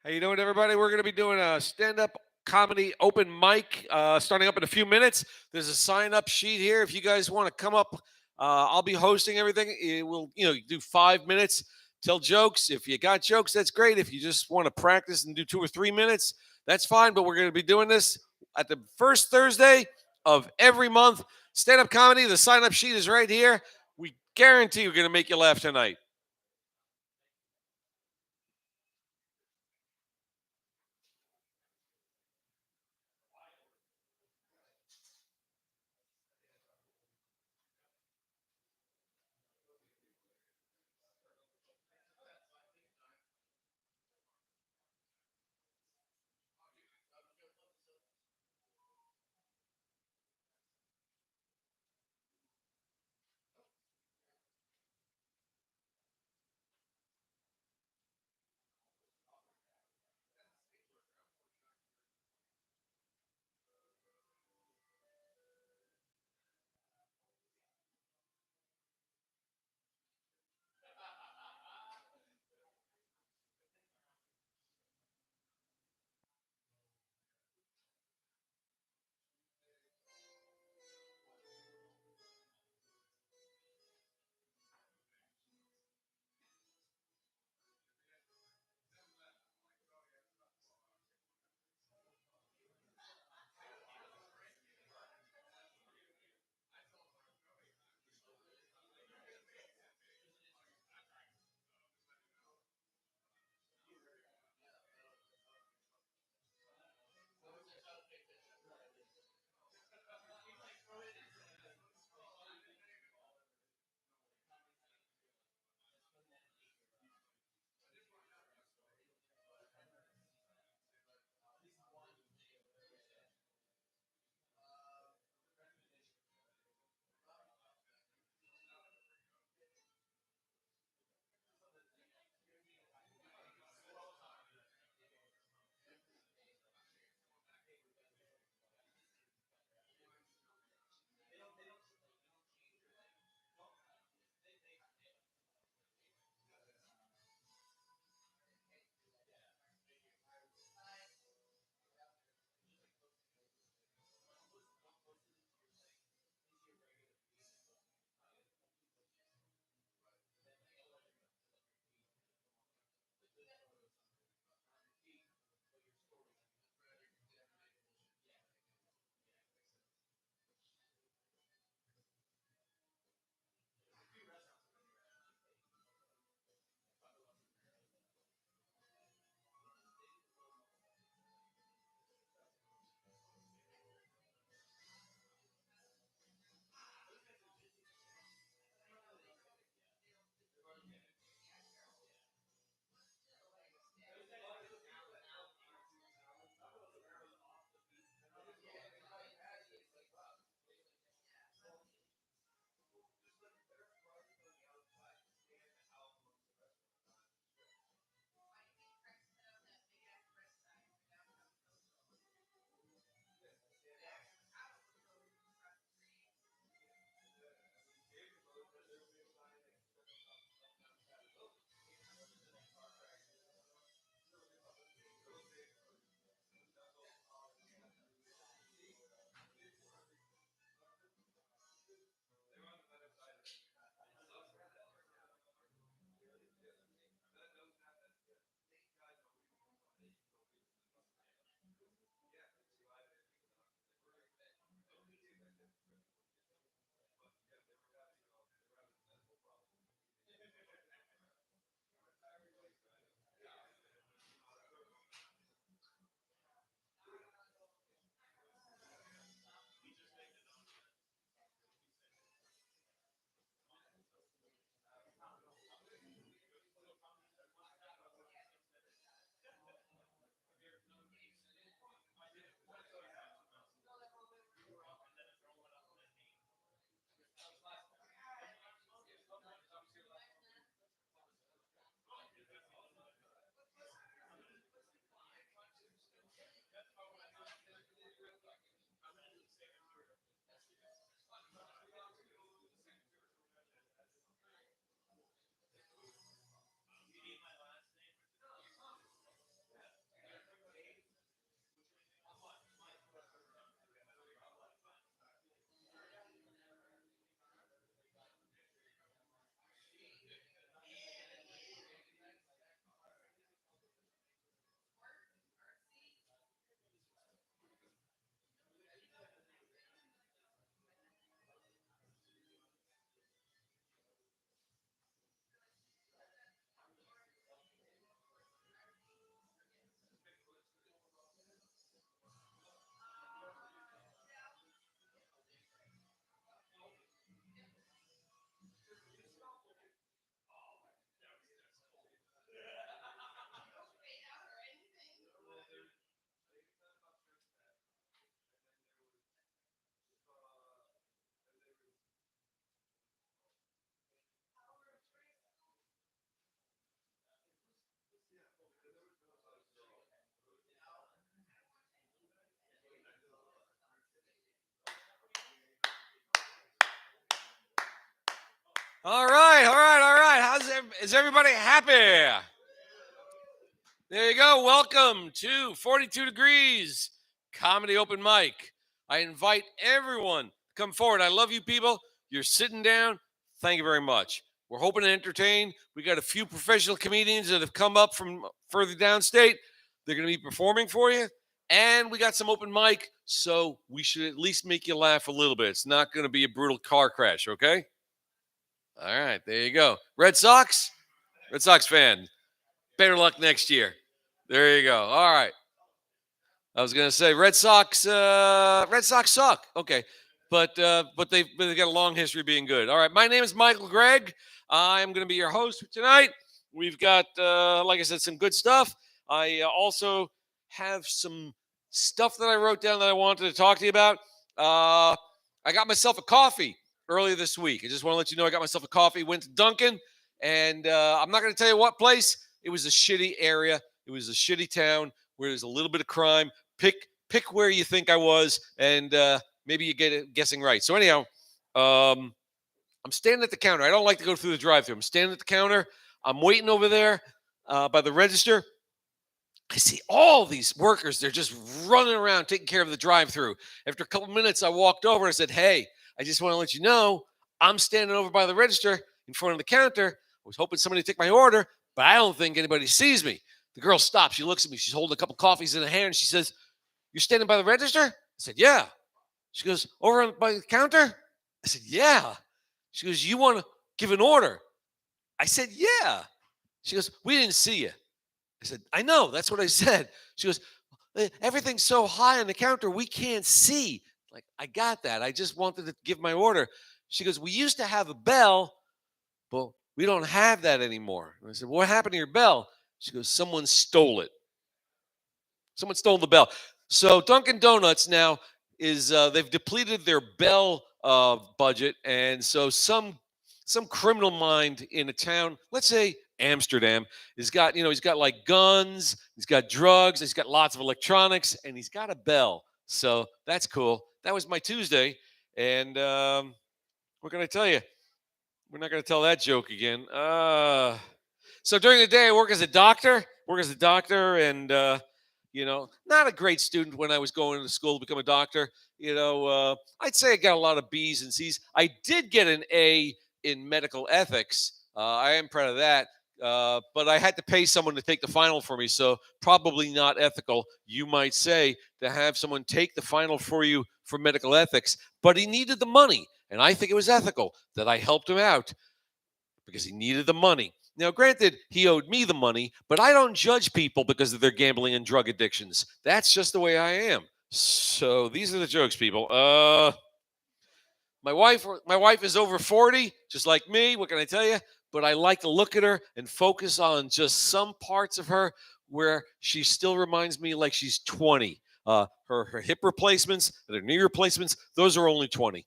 How you doing, everybody? We're going to be doing a stand-up comedy open mic starting up in a few minutes. There's a sign-up sheet here. If you guys want to come up, I'll be hosting everything. It will, you do 5 minutes, tell jokes. If you got jokes, that's great. If you just want to practice and do 2 or 3 minutes, that's fine. But we're going to be doing this at the first Thursday of every month. Stand-up comedy. The sign-up sheet is right here. We guarantee we're going to make you laugh tonight. All right, all right, all right. Is everybody happy? There you go. Welcome to 42 Degrees Comedy Open Mic. I invite everyone to come forward. I love you people. You're sitting down. Thank you very much. We're hoping to entertain. We got a few professional comedians that have come up from further downstate. They're going to be performing for you. And we got some open mic, so we should at least make you laugh a little bit. It's not going to be a brutal car crash, okay? All right, there you go. Red Sox? Red Sox fan. Better luck next year. There you go. All right. I was gonna say Red Sox. Red Sox suck. Okay, but they got a long history of being good. All right. My name is Michael Gregg. I'm gonna be your host for tonight. We've got, like I said, some good stuff. I also have some stuff that I wrote down that I wanted to talk to you about. I got myself a coffee earlier this week. I just want to let you know I got myself a coffee. Went to Dunkin', and I'm not going to tell you what place. It was a shitty area. It was a shitty town where there's a little bit of crime. Pick where you think I was, and maybe you get it guessing right. So anyhow, I'm standing at the counter. I don't like to go through the drive-thru. I'm standing at the counter. I'm waiting over there by the register. I see all these workers. They're just running around taking care of the drive-thru. After a couple minutes, I walked over and I said, "Hey, I just want to let you know I'm standing over by the register in front of the counter. I was hoping somebody would take my order, but I don't think anybody sees me." The girl stops. She looks at me. She's holding a couple coffees in her hand. And she says, "You're standing by the register?" I said, "Yeah." She goes, "Over by the counter?" I said, "Yeah." She goes, "You want to give an order?" I said, "Yeah." She goes, "We didn't see you." I said, "I know. That's what I said." She goes, "Everything's so high on the counter, we can't see." Like, I got that. I just wanted to give my order. She goes, "We used to have a bell, but we don't have that anymore." And I said, "What happened to your bell?" She goes, "Someone stole it. Someone stole the bell." So Dunkin' Donuts now is they've depleted their bell budget, and so some criminal mind in a town, let's say Amsterdam, he's got like guns, he's got drugs, he's got lots of electronics, and he's got a bell. So that's cool. That was my Tuesday, and what can I tell you? We're not going to tell that joke again. So during the day, I work as a doctor. And not a great student when I was going to school to become a doctor. I'd say I got a lot of B's and C's. I did get an A in medical ethics. I am proud of that. But I had to pay someone to take the final for me, so probably not ethical, you might say, to have someone take the final for you for medical ethics. But he needed the money, and I think it was ethical that I helped him out because he needed the money. Now, granted, he owed me the money, but I don't judge people because of their gambling and drug addictions. That's just the way I am. So these are the jokes, people. My wife is over 40, just like me. What can I tell you? But I like to look at her and focus on just some parts of her where she still reminds me like she's 20. Her hip replacements and her knee replacements, those are only 20.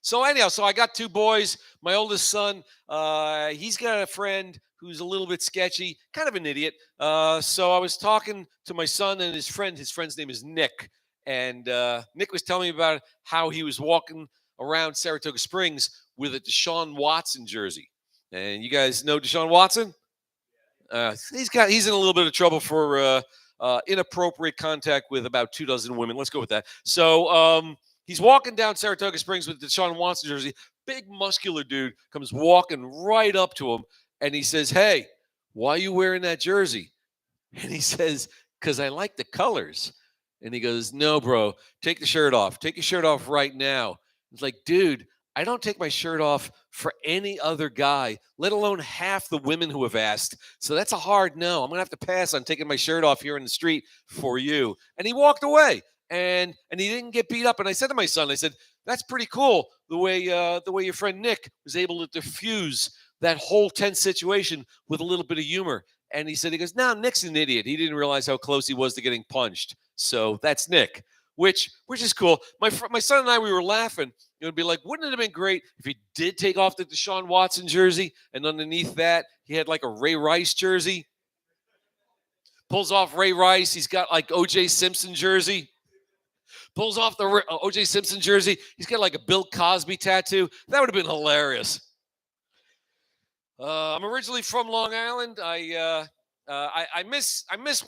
So anyhow, I got two boys. My oldest son, he's got a friend who's a little bit sketchy, kind of an idiot. So I was talking to my son and his friend. His friend's name is Nick, and Nick was telling me about how he was walking around Saratoga Springs with a Deshaun Watson jersey. And you guys know Deshaun Watson? He's in a little bit of trouble for inappropriate contact with about 24 women. Let's go with that. So he's walking down Saratoga Springs with the Deshaun Watson jersey. Big muscular dude comes walking right up to him, and he says, "Hey, why are you wearing that jersey?" And he says, "Because I like the colors." And he goes, "No, bro, take the shirt off. Take your shirt off right now." It's like, dude, I don't take my shirt off for any other guy, let alone half the women who have asked. So that's a hard no. I'm going to have to pass on taking my shirt off here in the street for you. And he walked away. And he didn't get beat up. And I said to my son, I said, "That's pretty cool the way your friend Nick was able to diffuse that whole tense situation with a little bit of humor." And he goes, "No, Nick's an idiot. He didn't realize how close he was to getting punched." So that's Nick, which is cool. My son and I, we were laughing. It would be like, wouldn't it have been great if he did take off the Deshaun Watson jersey and underneath that he had like a Ray Rice jersey? Pulls off Ray Rice. He's got like O.J. Simpson jersey. pulls off the O.J. Simpson jersey. He's got like a Bill Cosby tattoo. That would have been hilarious. I'm originally from Long Island. I miss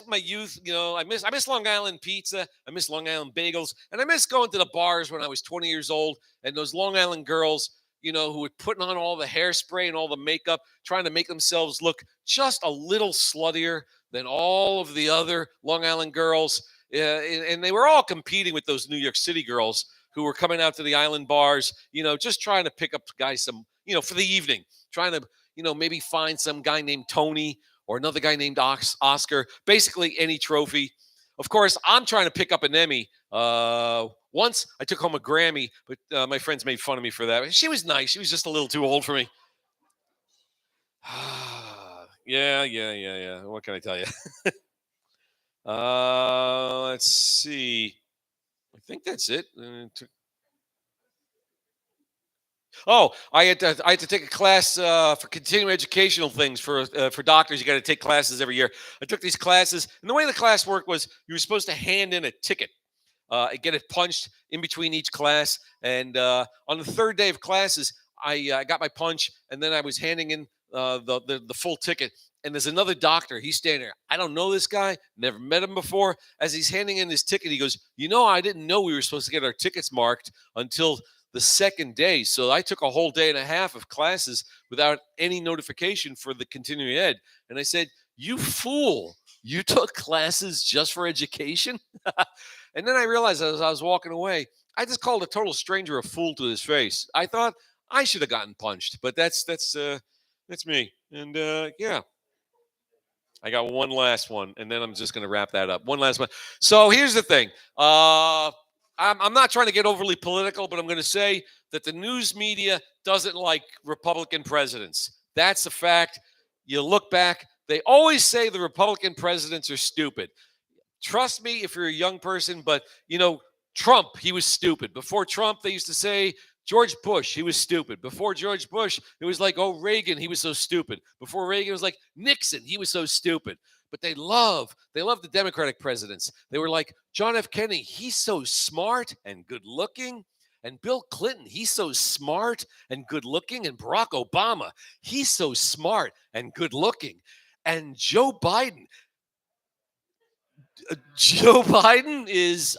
my youth. You know, I miss Long Island pizza. I miss Long Island bagels, and I miss going to the bars when I was 20 years old. And those Long Island girls, you know, who were putting on all the hairspray and all the makeup, trying to make themselves look just a little sluttier than all of the other Long Island girls. And they were all competing with those New York City girls who were coming out to the island bars, you know, just trying to pick up guys some, you know, for the evening, trying to, you know, maybe find some guy named Tony or another guy named Oscar, basically any trophy. Of course, I'm trying to pick up an Emmy. Once I took home a Grammy, but my friends made fun of me for that. She was nice. She was just a little too old for me. Yeah. What can I tell you? Let's see. I think that's it. Oh, I had to take a class for continuing educational things for doctors. You got to take classes every year. I took these classes, and the way the class worked was you were supposed to hand in a ticket, get it punched in between each class. And on the third day of classes, I got my punch, and then I was handing in the full ticket. And there's another doctor. He's standing there. I don't know this guy. Never met him before. As he's handing in his ticket, he goes, "You know, I didn't know we were supposed to get our tickets marked until the second day. So I took a whole day and a half of classes without any notification for the continuing ed." And I said, "You fool. You took classes just for education?" And then I realized as I was walking away, I just called a total stranger a fool to his face. I thought I should have gotten punched, but that's me. And yeah. I got one last one, and then I'm just going to wrap that up. One last one. So here's the thing. I'm not trying to get overly political, but I'm going to say that the news media doesn't like Republican presidents. That's a fact. You look back, they always say the Republican presidents are stupid. Trust me if you're a young person, but, you know, Trump, he was stupid. Before Trump, they used to say George Bush, he was stupid. Before George Bush, it was like, oh, Reagan, he was so stupid. Before Reagan, it was like Nixon, he was so stupid. But they love the Democratic presidents. They were like John F. Kennedy, he's so smart and good looking. And Bill Clinton, he's so smart and good looking. And Barack Obama, he's so smart and good looking. And Joe Biden is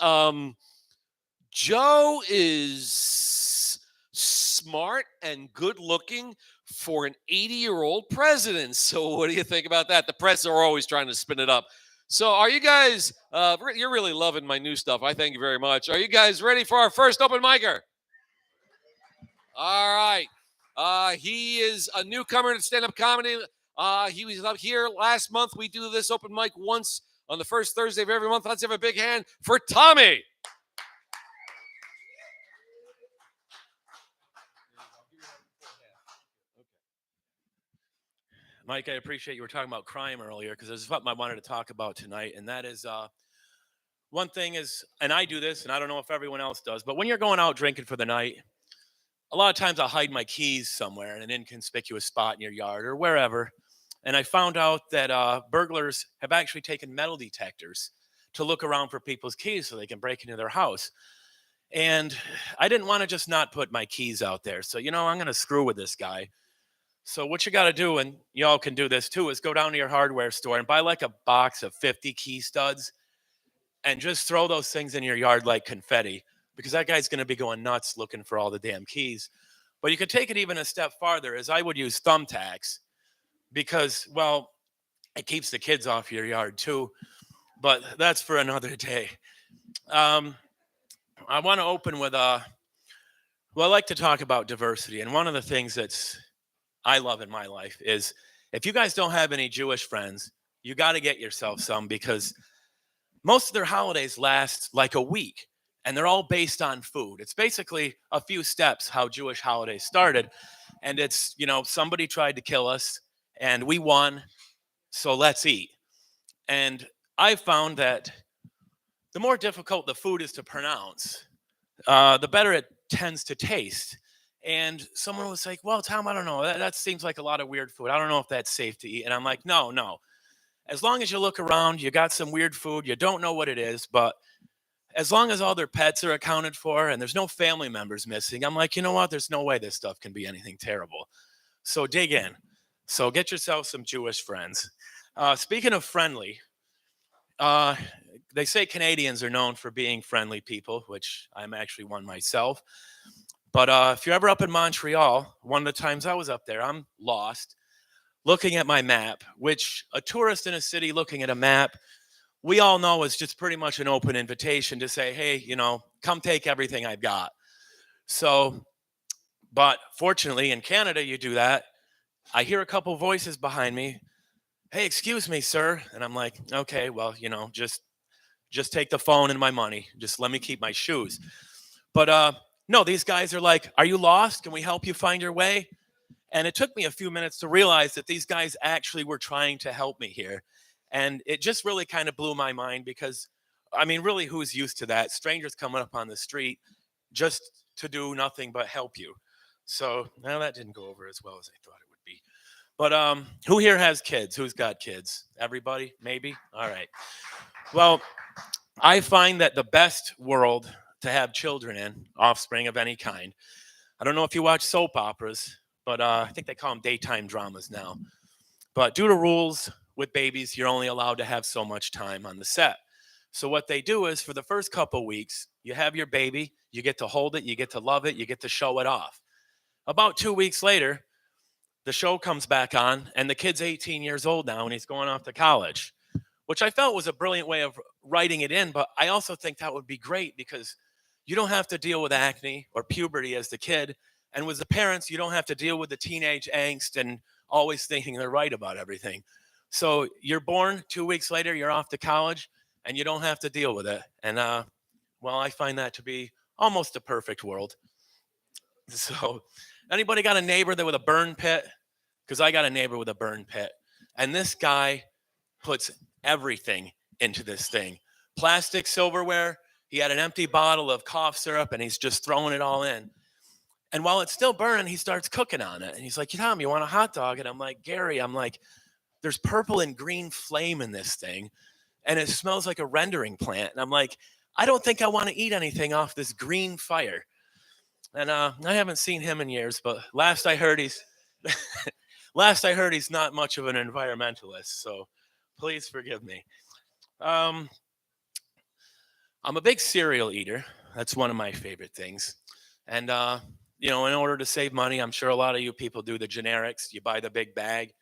Joe is smart and good looking for an 80-year-old president. So what do you think about that? The press are always trying to spin it up. So are you guys, you're really loving my new stuff. I thank you very much. Are you guys ready for our first open micer? All right. He is a newcomer to stand-up comedy. He was up here last month. We do this open mic once on the first Thursday of every month. Let's have a big hand for Tommy. Mike, I appreciate you were talking about crime earlier because this is what I wanted to talk about tonight. And that is one thing is, and I do this, and I don't know if everyone else does, but when you're going out drinking for the night, a lot of times I'll hide my keys somewhere in an inconspicuous spot in your yard or wherever. And I found out that burglars have actually taken metal detectors to look around for people's keys so they can break into their house. And I didn't want to just not put my keys out there. So, you know, I'm going to screw with this guy. So what you got to do, and y'all can do this too, is go down to your hardware store and buy like a box of 50 key studs and just throw those things in your yard like confetti, because that guy's going to be going nuts looking for all the damn keys. But you could take it even a step farther, as I would use thumbtacks because, well, it keeps the kids off your yard too. But that's for another day. I want to open with well, I like to talk about diversity. And one of the things I love in my life is if you guys don't have any Jewish friends, you got to get yourself some, because most of their holidays last like a week and they're all based on food. It's basically a few steps how Jewish holidays started. And it's, you know, somebody tried to kill us and we won, so let's eat. And I found that the more difficult the food is to pronounce, the better it tends to taste. And someone was like, well, Tom, I don't know. That seems like a lot of weird food. I don't know if that's safe to eat. And I'm like, no. As long as you look around, you got some weird food. You don't know what it is, but as long as all their pets are accounted for and there's no family members missing, I'm like, you know what? There's no way this stuff can be anything terrible. So dig in. So get yourself some Jewish friends. Speaking of friendly, uh, they say Canadians are known for being friendly people, which I'm actually one myself. But if you're ever up in Montreal, one of the times I was up there, I'm lost looking at my map, which a tourist in a city looking at a map, we all know is just pretty much an open invitation to say, hey, come take everything I've got. So, but fortunately in Canada, you do that. I hear a couple voices behind me. Hey, excuse me, sir. And I'm like, okay, well, just take the phone and my money. Just let me keep my shoes. But no, these guys are like, are you lost? Can we help you find your way? And it took me a few minutes to realize that these guys actually were trying to help me here. And it just really kind of blew my mind because, I mean, really, who's used to that? Strangers coming up on the street just to do nothing but help you. So now that didn't go over as well as I thought it would be. But who here has kids? Who's got kids? Everybody? Maybe? All right. Well, I find that the best world to have children in, offspring of any kind. I don't know if you watch soap operas, but I think they call them daytime dramas now. But due to rules with babies, you're only allowed to have so much time on the set. So what they do is for the first couple weeks, you have your baby, you get to hold it, you get to love it, you get to show it off. About 2 weeks later, the show comes back on, and the kid's 18 years old now, and he's going off to college, which I felt was a brilliant way of writing it in. But I also think that would be great because you don't have to deal with acne or puberty as the kid. And with the parents, you don't have to deal with the teenage angst and always thinking they're right about everything. So you're born, 2 weeks later, you're off to college, and you don't have to deal with it. And well, I find that to be almost a perfect world. So, anybody got a neighbor that with a burn pit? Because I got a neighbor with a burn pit, and this guy puts everything into this thing. Plastic silverware. He had an empty bottle of cough syrup, and he's just throwing it all in. And while it's still burning, he starts cooking on it. And he's like, Tom, you want a hot dog? And I'm like, Gary, I'm like, there's purple and green flame in this thing, and it smells like a rendering plant. And I'm like, I don't think I want to eat anything off this green fire. And I haven't seen him in years, but last I heard he's not much of an environmentalist. So please forgive me. I'm a big cereal eater. That's one of my favorite things. And in order to save money, I'm sure a lot of you people do the generics. You buy the big bag.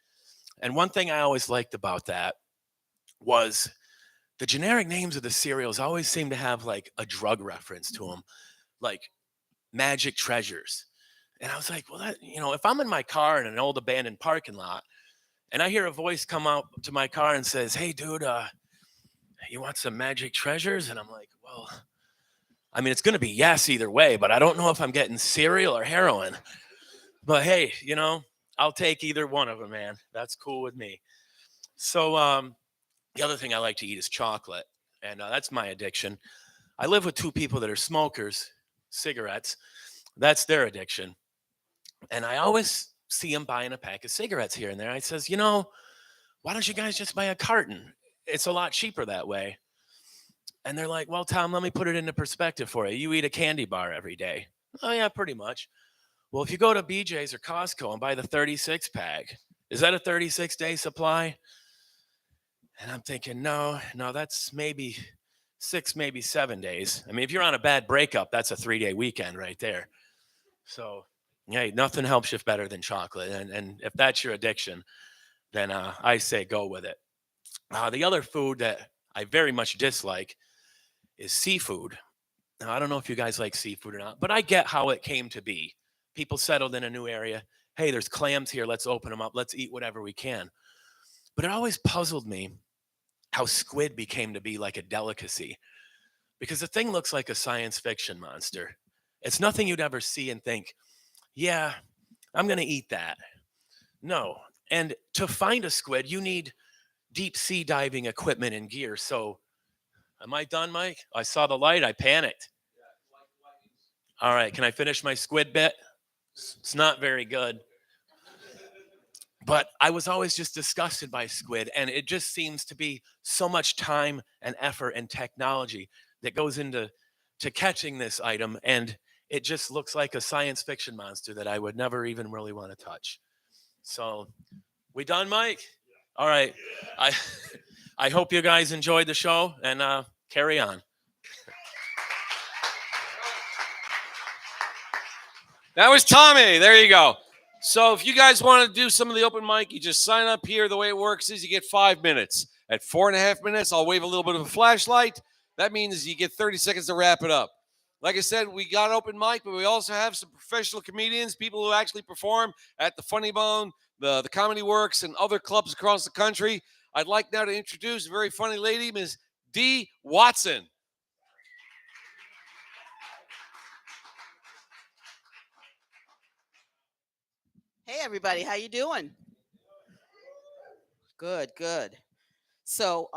And one thing I always liked about that was the generic names of the cereals always seem to have like a drug reference to them, like Magic Treasures. And I was like, well, if I'm in my car in an old abandoned parking lot and I hear a voice come out to my car and says, hey, dude, you want some Magic Treasures? And I'm like, well, I mean, it's going to be yes either way, but I don't know if I'm getting cereal or heroin. But hey, I'll take either one of them, man. That's cool with me. So the other thing I like to eat is chocolate, and that's my addiction. I live with two people that are smokers, cigarettes. That's their addiction. And I always see them buying a pack of cigarettes here and there. I says, why don't you guys just buy a carton? It's a lot cheaper that way. And they're like, well, Tom, let me put it into perspective for you. You eat a candy bar every day. Oh, yeah, pretty much. Well, if you go to BJ's or Costco and buy the 36 pack, is that a 36-day supply? And I'm thinking, no, that's maybe 6, maybe 7 days. I mean, if you're on a bad breakup, that's a 3-day weekend right there. So, yeah, nothing helps you better than chocolate. And if that's your addiction, then I say go with it. The other food that I very much dislike is seafood. Now, I don't know if you guys like seafood or not, but I get how it came to be. People settled in a new area. Hey, there's clams here. Let's open them up. Let's eat whatever we can. But it always puzzled me how squid became to be like a delicacy, because the thing looks like a science fiction monster. It's nothing you'd ever see and think, yeah, I'm going to eat that. No. And to find a squid, you need deep sea diving equipment and gear. So am I done, Mike? I saw the light. I panicked. All right. Can I finish my squid bit? It's not very good. But I was always just disgusted by squid. And it just seems to be so much time and effort and technology that goes into catching this item, and it just looks like a science fiction monster that I would never even really want to touch. So, we done, Mike? All right. I I hope you guys enjoyed the show, and carry on. That was Tommy. There you go. So if you guys want to do some of the open mic, you just sign up here. The way it works is you get 5 minutes. At 4.5 minutes, I'll wave a little bit of a flashlight. That means you get 30 seconds to wrap it up. Like I said, we got open mic, but we also have some professional comedians, people who actually perform at the Funny Bone, the Comedy Works, and other clubs across the country. I'd like now to introduce a very funny lady, Ms. Dee Watson. Hey everybody, how you doing? Good, good. So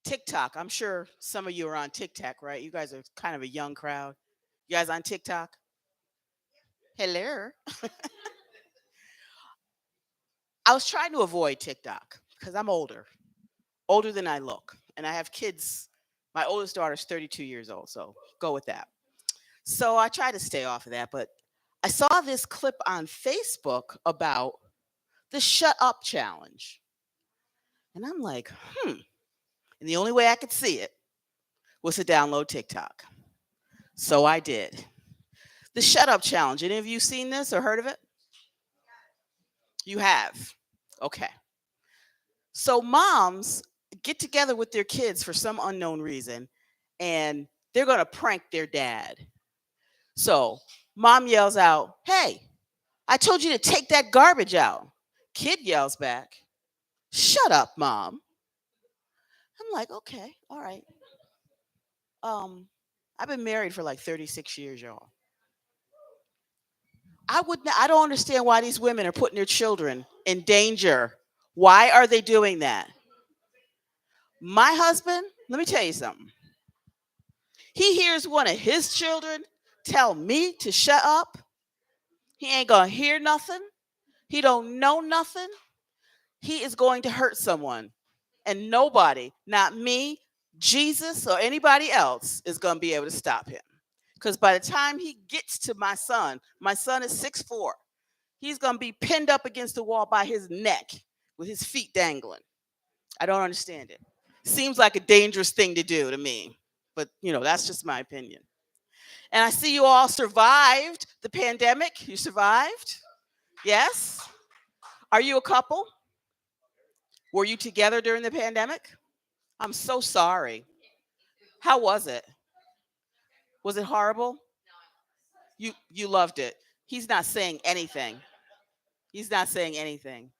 TikTok, I'm sure some of you are on TikTok, right? You guys are kind of a young crowd. You guys on TikTok? Hello. I was trying to avoid TikTok because I'm older than I look. And I have kids. My oldest daughter's 32 years old, so go with that. So I try to stay off of that, but I saw this clip on Facebook about the Shut Up Challenge. And I'm like, And the only way I could see it was to download TikTok. So I did. The Shut Up Challenge. Any of you seen this or heard of it? You have. Okay. So moms get together with their kids for some unknown reason, and they're going to prank their dad. So mom yells out, "Hey, I told you to take that garbage out." Kid yells back, "Shut up, Mom." I'm like, okay, all right. I've been married for like 36 years, y'all. I don't understand why these women are putting their children in danger. Why are they doing that? My husband, let me tell you something. He hears one of his children tell me to shut up. He ain't gonna hear nothing. He don't know nothing. He is going to hurt someone. And nobody, not me, Jesus, or anybody else, is going to be able to stop him. Because by the time he gets to my son is 6'4". He's going to be pinned up against the wall by his neck with his feet dangling. I don't understand it. Seems like a dangerous thing to do to me. But, that's just my opinion. And I see you all survived the pandemic. You survived? Yes? Are you a couple? Were you together during the pandemic? I'm so sorry. How was it? Was it horrible? You loved it. He's not saying anything. He's not saying anything.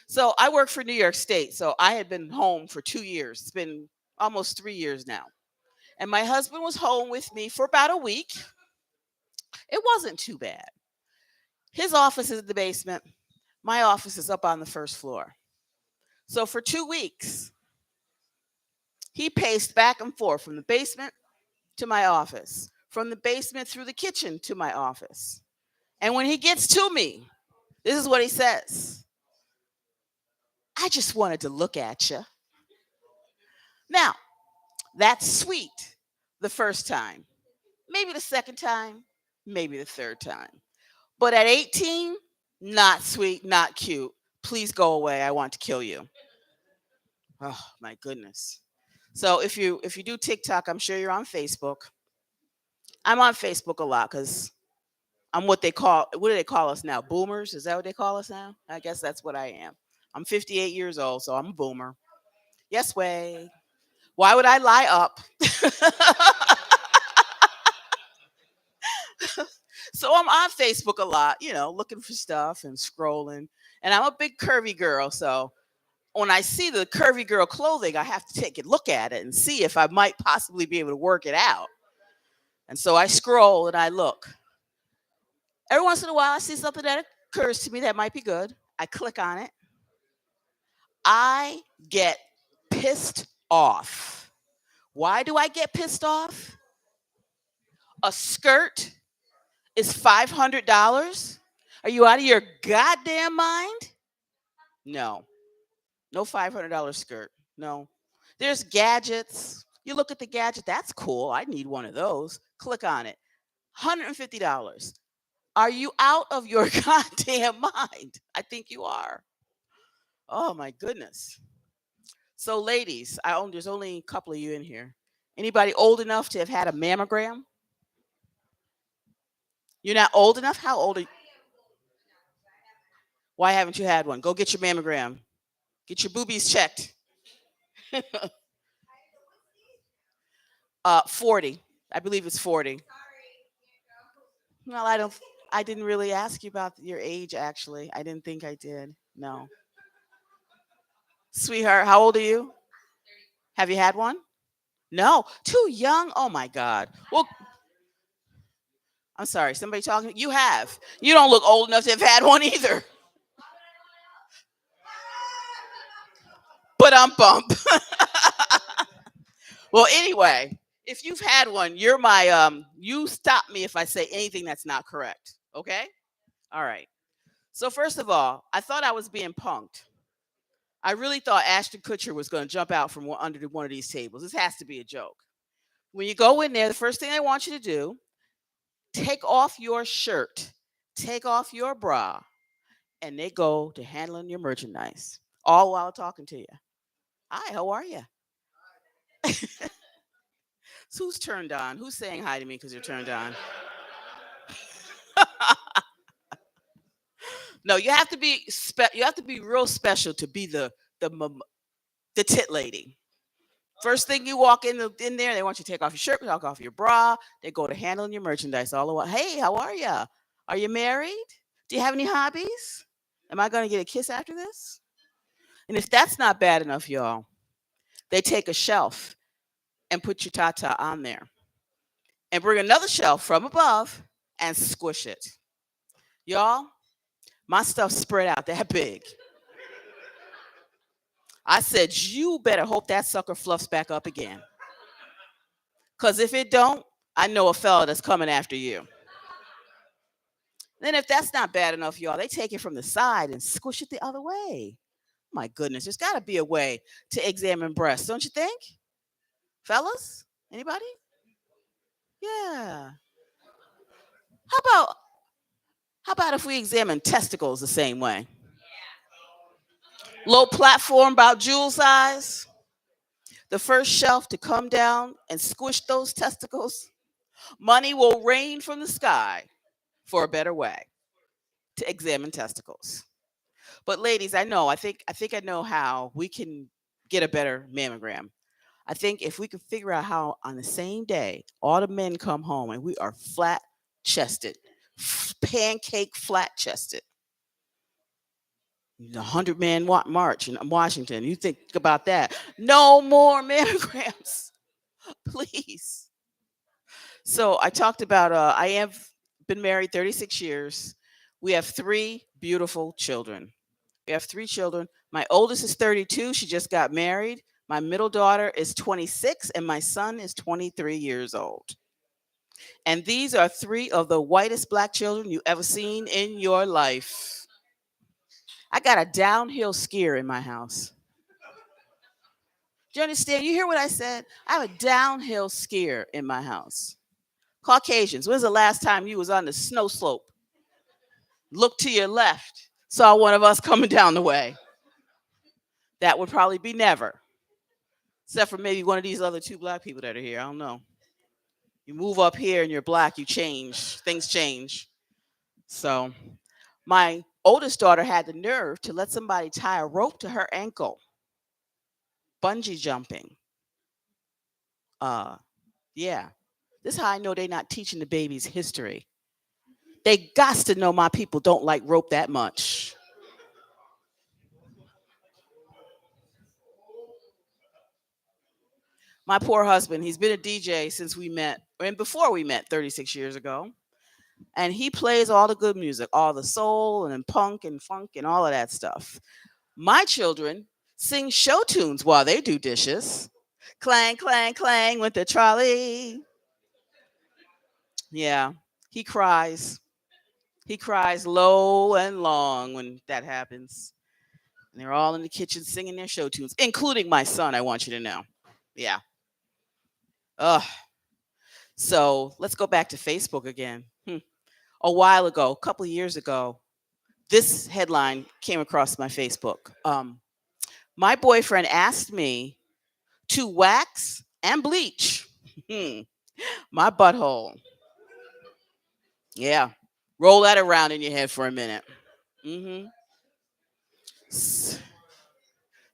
So I work for New York State. So I had been home for 2 years. It's been almost 3 years now. And my husband was home with me for about a week. It wasn't too bad. His office is in the basement. My office is up on the first floor. So for 2 weeks, he paced back and forth from the basement to my office, from the basement through the kitchen to my office. And when he gets to me, this is what he says: "I just wanted to look at you." Now, that's sweet the first time, maybe the second time, maybe the third time. But at 18, not sweet, not cute. Please go away. I want to kill you. Oh, my goodness. So if you do TikTok, I'm sure you're on Facebook. I'm on Facebook a lot because I'm what do they call us now? Boomers? Is that what they call us now? I guess that's what I am. I'm 58 years old, so I'm a boomer. Yes way. Why would I lie up? So I'm on Facebook a lot, looking for stuff and scrolling. And I'm a big curvy girl, so when I see the curvy girl clothing, I have to take a look at it and see if I might possibly be able to work it out. And so I scroll and I look. Every once in a while, I see something that occurs to me that might be good. I click on it. I get pissed off. Why do I get pissed off? A skirt is $500? Are you out of your goddamn mind? No. No $500 skirt. No. There's gadgets, You look at the gadget, that's cool. I need one of those. Click on it. $150. Are you out of your goddamn mind? I think you are. Oh my goodness. So ladies, there's only a couple of you in here. Anybody old enough to have had a mammogram? You're not old enough? How old are you? Why haven't you had one? Go get your mammogram. Get your boobies checked. 40. I believe it's 40. Well, I didn't really ask you about your age actually. I didn't think I did. No. Sweetheart, how old are you? Have you had one? No. Too young? Oh my God. Well, I'm sorry. Somebody talking? You have. You don't look old enough to have had one either. But I'm bump. Well, anyway, if you've had one, you're my you stop me if I say anything that's not correct. Okay? All right. So first of all, I thought I was being punked. I really thought Ashton Kutcher was going to jump out from under one of these tables. This has to be a joke. When you go in there, the first thing I want you to do, take off your shirt, take off your bra, and they go to handling your merchandise, all while talking to you. Hi, how are you? So who's turned on? Who's saying hi to me because you're turned on? No, you have to be you have to be real special to be the tit lady. First thing you walk in there, they want you to take off your shirt, take off your bra. They go to handling your merchandise all the while. Hey, how are you? Are you married? Do you have any hobbies? Am I going to get a kiss after this? And if that's not bad enough, y'all, they take a shelf and put your tata on there and bring another shelf from above and squish it. Y'all, my stuff spread out that big. I said, you better hope that sucker fluffs back up again. Because if it don't, I know a fella that's coming after you. Then if that's not bad enough, y'all, they take it from the side and squish it the other way. My goodness, there's got to be a way to examine breasts, don't you think? Fellas? Anybody? Yeah. How about if we examine testicles the same way? Low platform about jewel size. The first shelf to come down and squish those testicles. Money will rain from the sky for a better way to examine testicles. But ladies, I think I know how we can get a better mammogram. I think if we could figure out how on the same day all the men come home and we are flat chested, pancake flat chested. The 100-man march in Washington. You think about that. No more mammograms, please. So I talked about, I have been married 36 years. We have 3 beautiful children. We have 3 children. My oldest is 32. She just got married. My middle daughter is 26 and my son is 23 years old. And these are 3 of the whitest black children you ever seen in your life. I got a downhill skier in my house. Do you understand? You hear what I said? I have a downhill skier in my house. Caucasians, when's the last time you was on the snow slope? Look to your left, saw one of us coming down the way. That would probably be never. Except for maybe one of these other 2 black people that are here. I don't know. You move up here and you're black, you change. Things change. So my oldest daughter had the nerve to let somebody tie a rope to her ankle. Bungee jumping. Yeah. This is how I know they're not teaching the babies history. They got to know my people don't like rope that much. My poor husband, he's been a DJ since we met, and before we met 36 years ago. And he plays all the good music, all the soul and punk and funk and all of that stuff. My children sing show tunes while they do dishes. Clang, clang, clang with the trolley. Yeah, he cries. He cries low and long when that happens. And they're all in the kitchen singing their show tunes, including my son, I want you to know. Yeah. Ugh. So let's go back to Facebook again. A while ago, a couple of years ago, this headline came across my Facebook. My boyfriend asked me to wax and bleach my butthole. Yeah. Roll that around in your head for a minute. hmm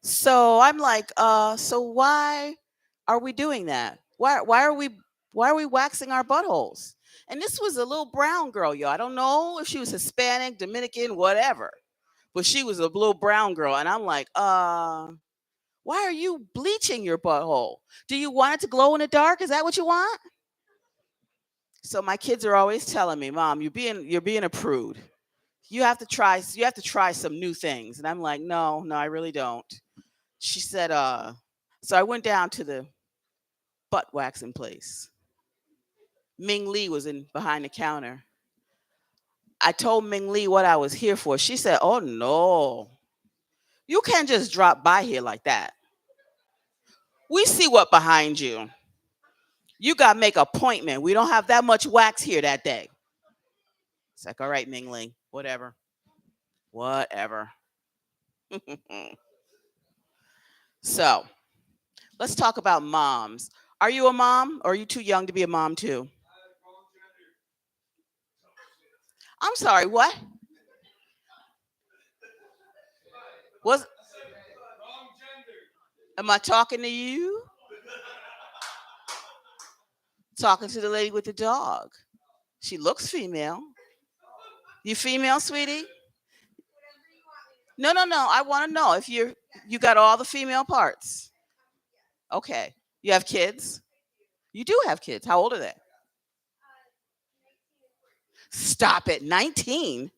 So I'm like, so why are we doing that? Why are we waxing our buttholes? And this was a little brown girl, y'all. I don't know if she was Hispanic, Dominican, whatever. But she was a little brown girl. And I'm like, why are you bleaching your butthole? Do you want it to glow in the dark? Is that what you want? So my kids are always telling me, Mom, you're being a prude. You have to try some new things. And I'm like, no, I really don't. She said, so I went down to the butt waxing place. Ming Lee was in behind the counter. I told Ming Lee what I was here for. She said, oh no. You can't just drop by here like that. We see what behind you. You got to make an appointment. We don't have that much wax here that day. It's like, all right, Ming Lee, whatever. So let's talk about moms. Are you a mom or are you too young to be a mom too? I'm sorry, what? Was Am I talking to you? Talking to the lady with the dog. She looks female. You female, sweetie? No. I want to know if you got all the female parts. Okay. You have kids? You do have kids. How old are they? Stop it. 19.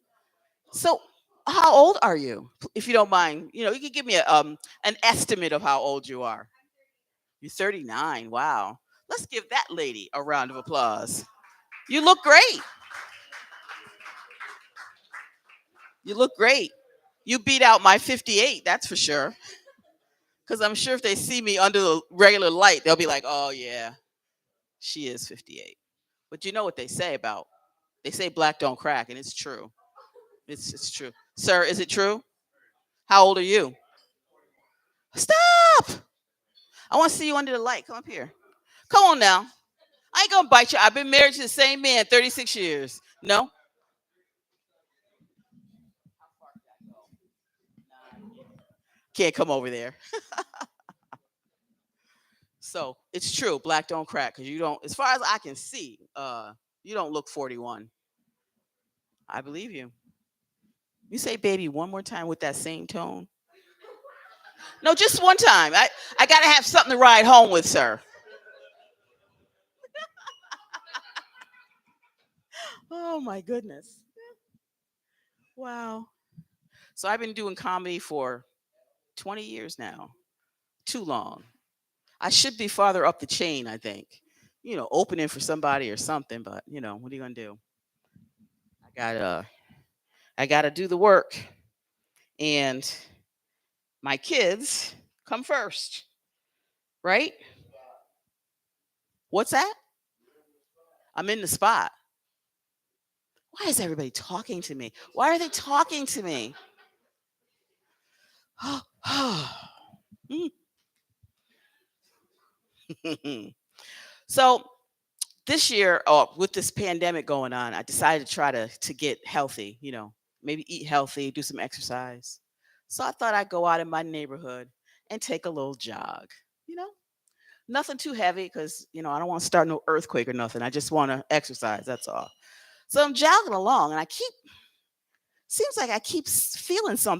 So how old are you? If you don't mind, you can give me an estimate of how old you are. You're 39. Wow. Let's give that lady a round of applause. You look great. You look great. You beat out my 58, that's for sure. Because I'm sure if they see me under the regular light, they'll be like, oh, yeah, she is 58. But you know what they say black don't crack, and it's true. It's true. Sir, is it true? How old are you? Stop. I want to see you under the light. Come up here. Come on now. I ain't going to bite you. I've been married to the same man 36 years. No? Can't come over there. So it's true. Black don't crack because you don't, as far as I can see, you don't look 41. I believe you. You say baby one more time with that same tone. No, just one time. I got to have something to ride home with, sir. Oh, my goodness. Wow. So I've been doing comedy for 20 years now. Too long. I should be farther up the chain, I think. Opening for somebody or something, but what are you gonna do? I gotta do the work. And my kids come first. Right? What's that? I'm in the spot. Why is everybody talking to me? Why are they talking to me? So this year, with this pandemic going on, I decided to try to get healthy, maybe eat healthy, do some exercise. So I thought I'd go out in my neighborhood and take a little jog, nothing too heavy because, I don't want to start no earthquake or nothing. I just want to exercise. That's all. So I'm jogging along and seems like I keep feeling something